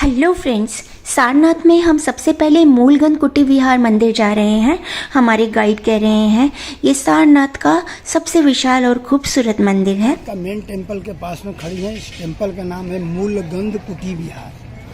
Hello friends, Sarnath में हम सबसे पहले मूलगंध कुटी विहार मंदिर जा रहे हैं। हमारे गाइड कह रहे हैं ये सारनाथ का सबसे विशाल और खूबसूरत मंदिर है। का मेन टेंपल के पास में खड़ी है। इस टेंपल का नाम है मूलगंध कुटी विहार।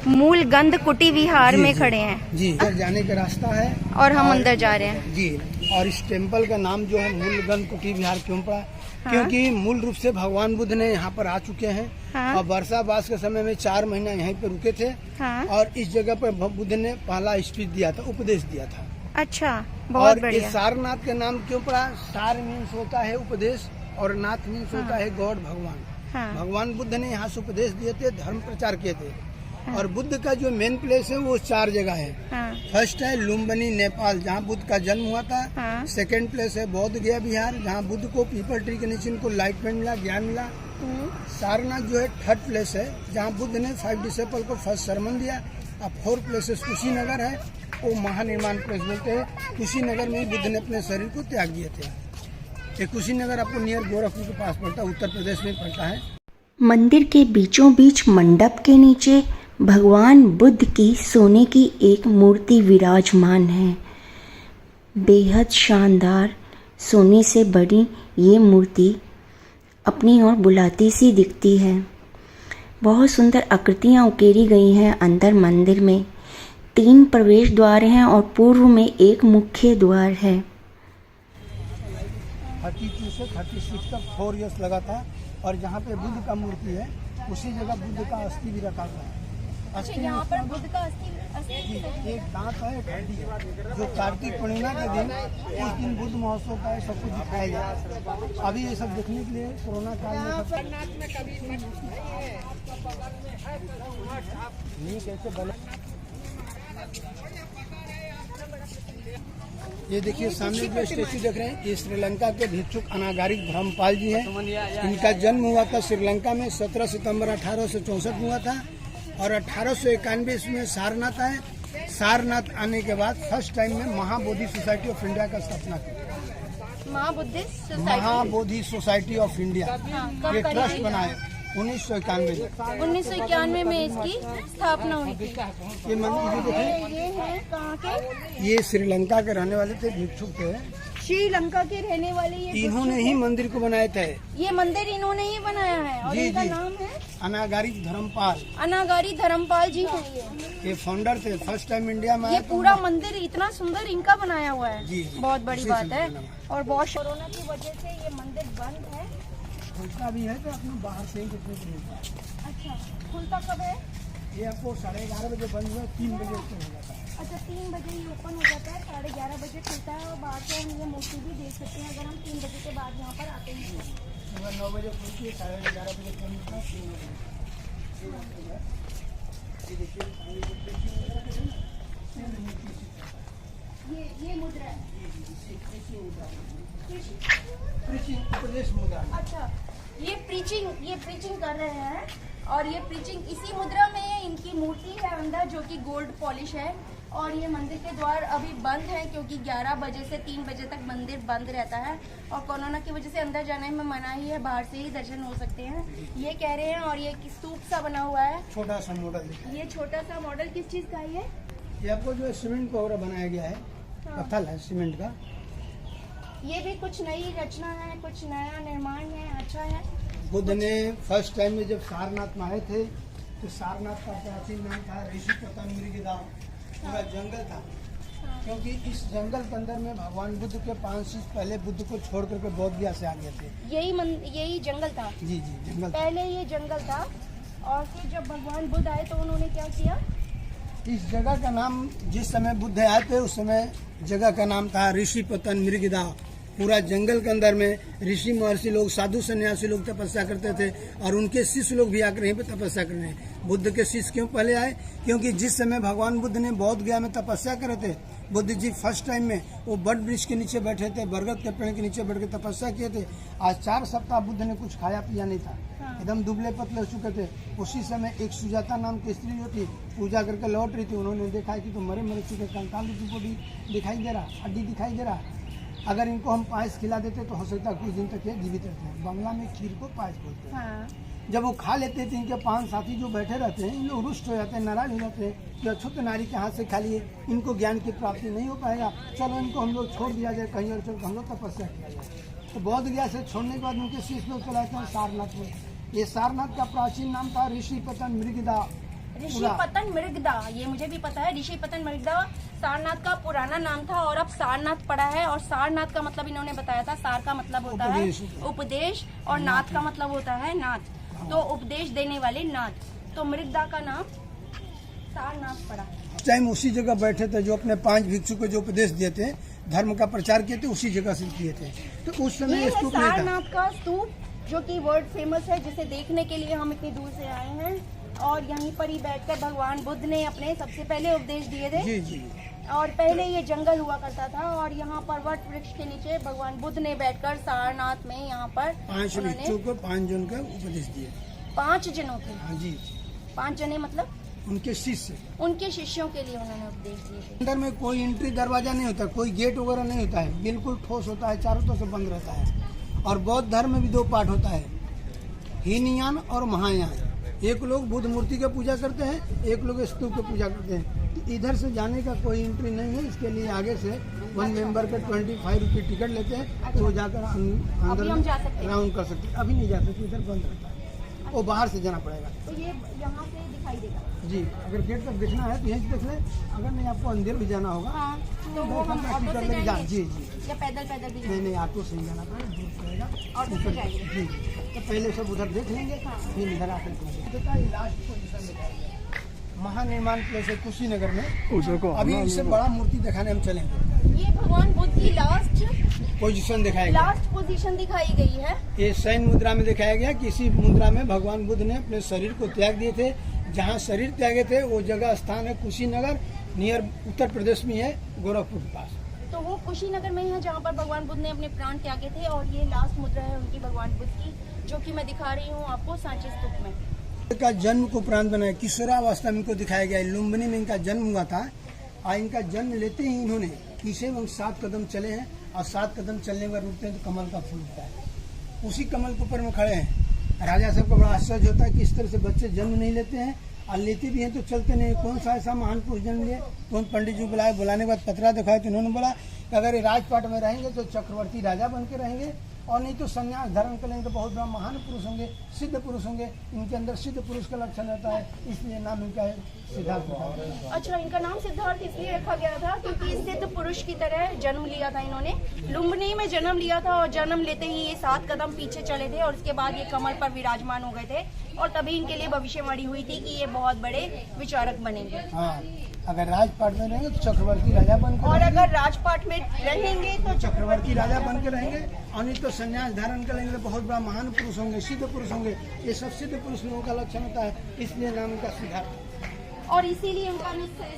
मूलगंध कुटी विहार में खड़े हैं जी, इधर जाने का रास्ता है और हम अंदर जा रहे हैं जी। और इस टेंपल का नाम जो है मूलगंध कुटी विहार क्यों पड़ा? क्योंकि मूल रूप से भगवान बुद्ध ने यहाँ पर आ चुके हैं। हाँ। और वर्षावास के समय में 4 महीना यहीं पर रुके थे। हाँ। और इस जगह पर बुद्ध ने पहला स्पीच दिया था, उपदेश दिया था। अच्छा, बहुत बढ़िया। और सारनाथ का नाम क्यों पड़ा? सार मीन्स होता है उपदेश और नाथ मीन्स होता है गॉड, भगवान। हाँ। भगवान बुद्ध ने यहाँ से उपदेश दिए थे, धर्म प्रचार किए थे। और बुद्ध का जो मेन प्लेस है वो 4 जगह है। हाँ। फर्स्ट है लुम्बिनी नेपाल, जहाँ बुद्ध का जन्म हुआ था। हाँ। सेकंड प्लेस है बोध गया बिहार, जहाँ बुद्ध को पीपल ट्री के नीचे इनको लाइटमेंट मिला, ज्ञान मिला। सारनाथ जो है थर्ड प्लेस है, जहाँ बुद्ध ने 5 डिसेबल को फर्स्ट सरमन दिया। अब 4 प्लेसेस कुशीनगर है, वो महानिर्माण प्लेस बोलते हैं। कुशीनगर में ही बुद्ध ने अपने शरीर को त्याग दिए थे। ये कुशीनगर आपको नियर गोरखपुर के पास पड़ता है, उत्तर प्रदेश में पड़ता है। मंदिर के बीचों बीच मंडप के नीचे भगवान बुद्ध की सोने की एक मूर्ति विराजमान है। बेहद शानदार सोने से बनी ये मूर्ति अपनी ओर बुलाती सी दिखती है। बहुत सुंदर आकृतियाँ उकेरी गई हैं अंदर मंदिर में। 3 प्रवेश द्वार हैं और पूर्व में एक मुख्य द्वार है। 32 से 36 तक 4 इयर्स लगा था। और जहाँ पे बुद्ध का मूर्ति है उसी जगह बुद्ध का अस्थि भी रखा हुआ है। अस्थि यहाँ पर बुद्ध का अस्थि जी, एक दांत है, एक हड्डी है, जो कार्तिक पूर्णिमा के दिन उस दिन बुद्ध महोत्सव का सब कुछ दिखाया जाए। अभी ये सब देखने के लिए कोरोना काल में नहीं कैसे बना। ये देखिए सामने जो स्टेचू देख रहे हैं, ये श्रीलंका के भिक्षुक अनागारिक धर्मपाल जी हैं। इनका जन्म हुआ था श्रीलंका में 17 सितंबर 1864 में हुआ था। और 1891 में सारनाथ आए। सारनाथ आने के बाद फर्स्ट टाइम में महाबोधि सोसाइटी ऑफ इंडिया का स्थापना की। महाबोधि सोसाइटी ऑफ इंडिया ये ट्रस्ट बनाए 1991 में इसकी स्थापना हुई थी। ये मंदिर देखिए, ये है कहाँ के? ये श्रीलंका के रहने वाले थे, भिक्षुक थे। श्रीलंका के रहने वाले ये इन्होंने ही मंदिर को बनाए थे। ये मंदिर इन्होंने ही बनाया है और जी, इनका जी। नाम है अनागारिक धर्मपाल। अनागारी धर्मपाल जी हैं ये फाउंडर थे, फर्स्ट टाइम इंडिया में ये आए तो पूरा मंदिर इतना सुंदर इनका बनाया हुआ है। जी, जी। बहुत बड़ी उसी बात से है। बना हुआ है। और बहुत कोरोना की वजह से ये मंदिर बंद है। खुलता भी है तो अपने बाहर से ही देखने को मिलता है। अच्छा, खुलता कब है? ये आपको 11:30 बजे बंद हुआ, 3 बजे ओपन हो जाता है। अच्छा, 3 बजे ही ओपन हो जाता है, 11:30 बजे खुलता है। और बाहर से हम ये मूर्ति भी देख सकते हैं अगर हम 3 बजे के बाद यहाँ पर आते हैं। सुबह 9 बजे खुलती है, 11:30 बजे बंद होता है, 3 बजे। ये मुद्रा है। उपदेश मुद्रा। अच्छा, ये प्रीचिंग कर रहे हैं और ये प्रीचिंग इसी मुद्रा में इनकी मूर्ति है अंदर, जो कि गोल्ड पॉलिश है। और ये मंदिर के द्वार अभी बंद हैं क्योंकि 11 बजे से 3 बजे तक मंदिर बंद रहता है और कोरोना की वजह से अंदर जाने में मनाही है, बाहर से ही दर्शन हो सकते हैं, ये कह रहे हैं। और ये स्तूप सा बना हुआ है, छोटा सा मॉडल। ये छोटा सा मॉडल किस चीज का है? ये आपको जो है सीमेंट का वगैरह बनाया गया है, पत्थर है सीमेंट का। ये भी कुछ नई रचना है, कुछ नया निर्माण है, अच्छा है। बुद्ध ने फर्स्ट टाइम में जब सारनाथ में आए थे तो सारनाथ का प्राचीन नाम था ऋषिपतन मृगदा। पूरा जंगल था, क्योंकि इस जंगल के अंदर में भगवान बुद्ध के 5 वर्ष पहले बुद्ध को छोड़ करके बौद्ध गया से आ गए थे। यही जंगल था। जी जी, जंगल था। पहले ये जंगल था और फिर जब भगवान बुद्ध आए तो उन्होंने क्या किया? इस जगह का नाम, जिस समय बुद्ध आए थे उस समय जगह का नाम था ऋषिपतन मृगदा। पूरा जंगल के अंदर में ऋषि महर्षि लोग, साधु सन्यासी लोग तपस्या करते थे और उनके शिष्य लोग भी आकर यहीं पे तपस्या कर रहे हैं। बुद्ध के शिष्य क्यों पहले आए? क्योंकि जिस समय भगवान बुद्ध ने बौद्ध गया में तपस्या करे थे, बुद्ध जी फर्स्ट टाइम में वो बड़ वृक्ष के नीचे बैठे थे, बरगद के पेड़ के नीचे बैठ के तपस्या किए थे। आज 4 सप्ताह बुद्ध ने कुछ खाया पिया नहीं था, एकदम दुबले पतले हो चुके थे। उसी समय एक सुजाता नाम की स्त्री जो थी पूजा करके लौट रही थी, उन्होंने देखा कि तो मरे चुके कंकाल की बॉडी दिखाई दे रहा, हड्डी दिखाई दे रहा। अगर इनको हम पायस खिला देते तो हो सकता है कुछ दिन तक ये जीवित रहते हैं। बंगला में खीर को पायस बोलते हैं। जब वो खा लेते हैं तो इनके 5 साथी जो बैठे रहते हैं इन लोग रुष्ट हो जाते हैं, नाराज हो जाते हैं कि अछूत नारी के हाथ से खा लिए, इनको ज्ञान की प्राप्ति नहीं हो पाएगा, चलो इनको हम लोग छोड़ दिया जाए कहीं और, चल हम लोग तपस्या किया जाए। तो बौद्ध गया से छोड़ने के बाद उनके शिष्य लोग चलाते हैं सारनाथ में। ये सारनाथ का प्राचीन नाम था ऋषिपतन मृगदा। ऋषिपतन मृगदा, ये मुझे भी पता है। ऋषिपतन मृगदा सारनाथ का पुराना नाम था और अब सारनाथ पड़ा है। और सारनाथ का मतलब इन्होंने बताया था, सार का मतलब होता है उपदेश और नाथ का मतलब होता है नाथ, तो उपदेश देने वाले नाथ, तो मृगदा का नाम सारनाथ पड़ा। टाइम उसी जगह बैठे थे जो अपने 5 भिक्षु को जो उपदेश दिए थे, धर्म का प्रचार किए थे, उसी जगह से किए थे। तो उस समय ये है स्तूप नहीं था। सारनाथ का स्तूप, जो कि वर्ल्ड फेमस है, जिसे देखने के लिए हम इतनी दूर से आए हैं। और यहीं पर ही बैठकर भगवान बुद्ध ने अपने सबसे पहले उपदेश दिए थे। जी जी। और पहले ये जंगल हुआ करता था और यहाँ पर वट वृक्ष के नीचे भगवान बुद्ध ने बैठकर सारनाथ में यहाँ पर 5 भिक्षु को 5 जन का उपदेश दिए। 5 जनों के, हाँ जी, 5 जने मतलब उनके शिष्य, उनके शिष्यों के लिए उन्होंने उपदेश दिए थे। अंदर में कोई एंट्री दरवाजा नहीं होता, कोई गेट वगैरह नहीं होता है, बिल्कुल ठोस होता है, चारों तरफ से बंद रहता है। और बौद्ध धर्म में भी 2 पार्ट होता है, हीनयान और महायान। एक लोग बुद्ध मूर्ति की पूजा करते हैं, एक लोग स्तूप की पूजा करते हैं। तो इधर से जाने का कोई एंट्री नहीं है, इसके लिए आगे से 1 मेंबर का 25 रुपये टिकट लेते हैं, तो वो जाकर अंदर हम जा सकते हैं? राउंड कर सकते हैं। अभी नहीं जा सकते, इधर बंद रहता है, वो बाहर से जाना पड़ेगा। तो ये यहाँ से दिखाई देगा जी, अगर गेट तक देखना है तो यहीं से देख ले, अगर नहीं आपको अंदर भी जाना होगा हाँ, तो वो हम ऑटो से जाएंगे जी जी। या पैदल पैदल भी नहीं जाएंगे? नहीं, ऑटो से ही जाना पड़ेगा, दूर पड़ेगा। ऑटो से जाएंगे। जी, तो पहले सब उधर देख लेंगे, फिर इधर आकर लास्ट पोजीशन दिखाएंगे। महानिर्माण प्लेस है कुशीनगर में, अभी इससे बड़ा मूर्ति दिखाने हम चलेंगे। ये भगवान बुद्ध की लास्ट पोजीशन दिखाएगा। पोजीशन दिखाई गई है। ये शयन मुद्रा में दिखाया गया कि इसी मुद्रा में भगवान बुद्ध ने अपने शरीर को त्याग दिए थे। जहाँ शरीर त्यागे थे वो जगह स्थान है कुशीनगर, नियर उत्तर प्रदेश में है, गोरखपुर के पास। तो वो कुशीनगर में है जहाँ पर भगवान बुद्ध ने अपने प्राण त्यागे थे। और ये लास्ट मुद्रा है उनकी भगवान बुद्ध की, जो कि मैं दिखा रही हूँ आपको सांची स्तूप में। का जन्म को उपरांत बनाया, किशोरावस्था में इनको दिखाया गया है। लुम्बिनी में इनका जन्म हुआ था और इनका जन्म लेते ही इन्होंने पीछे 7 कदम चले हैं और 7 कदम चलने पर रुकते हैं तो कमल का फूल उठता है। उसी कमल के ऊपर में खड़े हैं। राजा साहब को बड़ा आश्चर्य होता है कि इस तरह से बच्चे जन्म नहीं लेते हैं और लेते भी हैं तो चलते नहीं। कौन सा ऐसा महान पुरुष जन्म लिए? तो पंडित जी बुलाए, बुलाने के बाद पतरा दिखाया तो इन्होंने बोला कि अगर ये राजपाट में रहेंगे तो चक्रवर्ती राजा बन के रहेंगे, और नहीं तो संन्यास धारण करेंगे तो बहुत बड़ा महान पुरुष होंगे, सिद्ध पुरुष होंगे। इनके अंदर सिद्ध पुरुष का लक्षण रहता है, इसलिए नाम इनका है सिद्धार्थ। अच्छा, इनका नाम सिद्धार्थ इसलिए रखा गया था क्योंकि सिद्ध पुरुष की तरह जन्म लिया था इन्होंने। लुम्बिनी में जन्म लिया था और जन्म लेते ही ये 7 कदम पीछे चले थे और उसके बाद ये कमल पर विराजमान हो गए थे। और तभी इनके लिए भविष्यवाणी हुई थी कि ये बहुत बड़े विचारक बनेंगे। हाँ, अगर राजपाट में रहेंगे तो चक्रवर्ती राजा बन के, और अगर राजपाट में रहेंगे तो चक्रवर्ती राजा बन के रहेंगे, और नहीं तो संन्यास धारण करेंगे तो बहुत बड़ा महान पुरुष होंगे, सिद्ध पुरुष होंगे। ये सब सिद्ध पुरुष लोगों का लक्षण होता है, इसलिए नाम उनका सिद्धार्थ। और इसीलिए उनका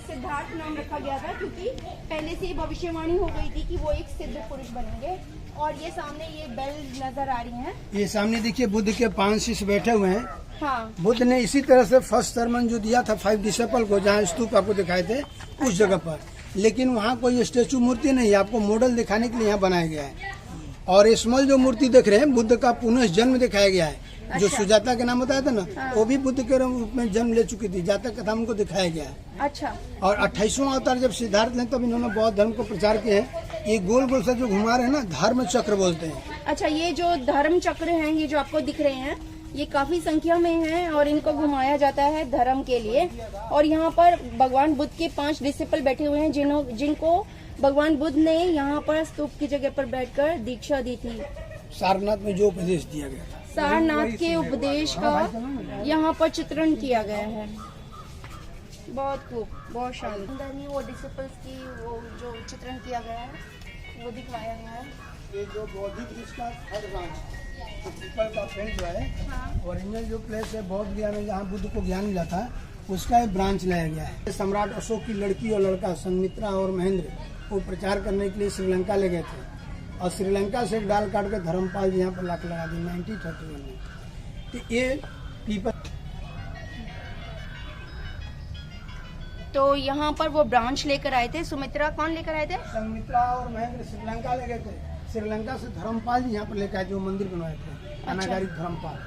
सिद्धार्थ नाम रखा गया था क्योंकि पहले से भविष्यवाणी हो गई थी कि वो एक सिद्ध पुरुष बनेंगे। और ये सामने ये बेल नजर आ रही हैं। ये सामने देखिए बुद्ध के 5 शिष्य बैठे हुए हैं। हाँ, बुद्ध ने इसी तरह से फर्स्ट सरमन जो दिया था 5 डिसेपल को, जहाँ स्तूप आपको दिखाए थे उस जगह पर, लेकिन वहाँ कोई स्टेचू मूर्ति नहीं है, आपको मॉडल दिखाने के लिए यहाँ बनाया गया है। और स्मॉल जो मूर्ति देख रहे हैं बुद्ध का पुनः जन्म दिखाया गया है। जो सुजाता के नाम बताया था ना, वो भी बुद्ध के रूप में जन्म ले चुकी थी, जातक कथा उनको दिखाया गया है। अच्छा। और 28वां अवतार जब सिद्धार्थ ने तब इन्होंने बौद्ध धर्म को प्रचार किया है। ये गोल गोल से जो घुमा रहे हैं ना, धर्म चक्र बोलते हैं। अच्छा, ये जो धर्म चक्र हैं, ये जो आपको दिख रहे हैं, ये काफी संख्या में हैं और इनको घुमाया जाता है धर्म के लिए। और यहाँ पर भगवान बुद्ध के 5 डिसिपल बैठे हुए हैं जिनको भगवान बुद्ध ने यहाँ पर स्तूप की जगह पर बैठकर दीक्षा दी थी। सारनाथ में जो उपदेश दिया गया था, सारनाथ के उपदेश का यहाँ पर चित्रण किया गया है। बहुत खूब, बहुत शानदार। अंदर ही वो डिसिपल्स की वो जो चित्रण किया गया है वो दिखाया गया है। ये जो बौद्धिक इसका थर्ड ब्रांच पीपल का पेंट जो है, ओरिजिनल जो प्लेस है बौद्ध गया में जहाँ बुद्ध को ज्ञान मिला था, उसका एक ब्रांच लाया गया है। सम्राट अशोक की लड़की और लड़का संमित्रा और महेंद्र वो प्रचार करने के लिए श्रीलंका ले गए थे और श्रीलंका से एक डाल काट के धर्मपाल जी यहाँ पर लाख लगा दी 1931 में। तो ये पीपल, तो यहाँ पर वो ब्रांच लेकर आए थे। सुमित्रा कौन लेकर आए थे? संमित्रा और महेंद्र श्रीलंका ले गए थे। श्रीलंका से धर्मपाल जी यहाँ पर लेकर आए, जो मंदिर बनवाए थे, अनागारिक धर्मपाल।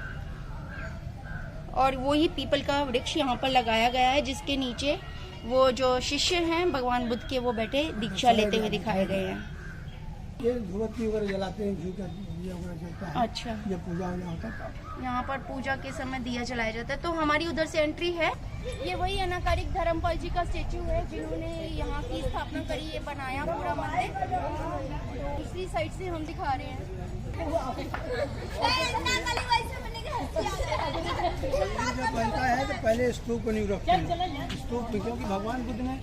और वही पीपल का वृक्ष यहाँ पर लगाया गया है, जिसके नीचे वो जो शिष्य हैं भगवान बुद्ध के, वो बैठे दीक्षा लेते हुए दिखाए गए हैं। ये धूपबत्ती वगैरह जलाते हैं, घी का दिया वगैरह जलता है। अच्छा, ये पूजा वूजा होता है। यहाँ पर पूजा के समय दिया जलाया जाता है। तो हमारी उधर से एंट्री है। ये वही अनाकारिक धर्मपाल जी का स्टेचू है, जिन्होंने यहाँ की स्थापना करी, ये बनाया पूरा मंदिर। तो दूसरी साइड से हम दिखा रहे हैं। जब बनता है तो पहले स्तूप को नहीं रखते हैं, स्तूप में, क्योंकि भगवान बुद्ध ने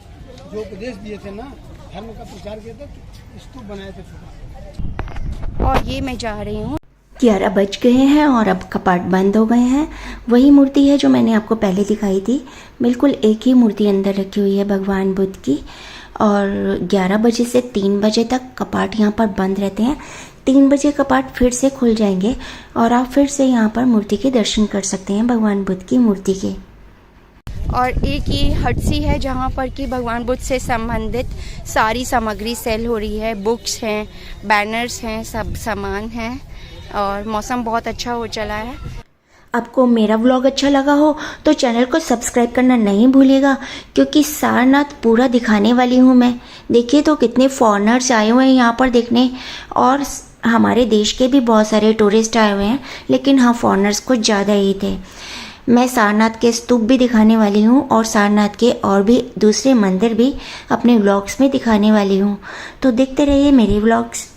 जो उपदेश दिए थे ना, धर्म का प्रचार किया था, तो स्तूप बनाए थे छोटा। और ये मैं जा रही हूँ। 11 बज गए हैं और अब कपाट बंद हो गए हैं। वही मूर्ति है जो मैंने आपको पहले दिखाई थी, बिल्कुल एक ही मूर्ति अंदर रखी हुई है भगवान बुद्ध की। और 11 बजे से 3 बजे तक कपाट यहाँ पर बंद रहते हैं। 3 बजे कपाट फिर से खुल जाएंगे और आप फिर से यहाँ पर मूर्ति के दर्शन कर सकते हैं, भगवान बुद्ध की मूर्ति के। और एक ये हट सी है जहाँ पर कि भगवान बुद्ध से संबंधित सारी सामग्री सेल हो रही है। बुक्स हैं, बैनर्स हैं, सब सामान हैं। और मौसम बहुत अच्छा हो चला है। आपको मेरा व्लॉग अच्छा लगा हो तो चैनल को सब्सक्राइब करना नहीं भूलिएगा, क्योंकि सारनाथ पूरा दिखाने वाली हूँ मैं। देखिए तो कितने फॉरेनर्स आए हुए हैं यहाँ पर देखने, और हमारे देश के भी बहुत सारे टूरिस्ट आए हुए हैं, लेकिन हाँ फॉरेनर्स कुछ ज़्यादा ही थे। मैं सारनाथ के स्तूप भी दिखाने वाली हूँ और सारनाथ के और भी दूसरे मंदिर भी अपने व्लॉग्स में दिखाने वाली हूँ। तो देखते रहिए मेरे व्लॉग्स।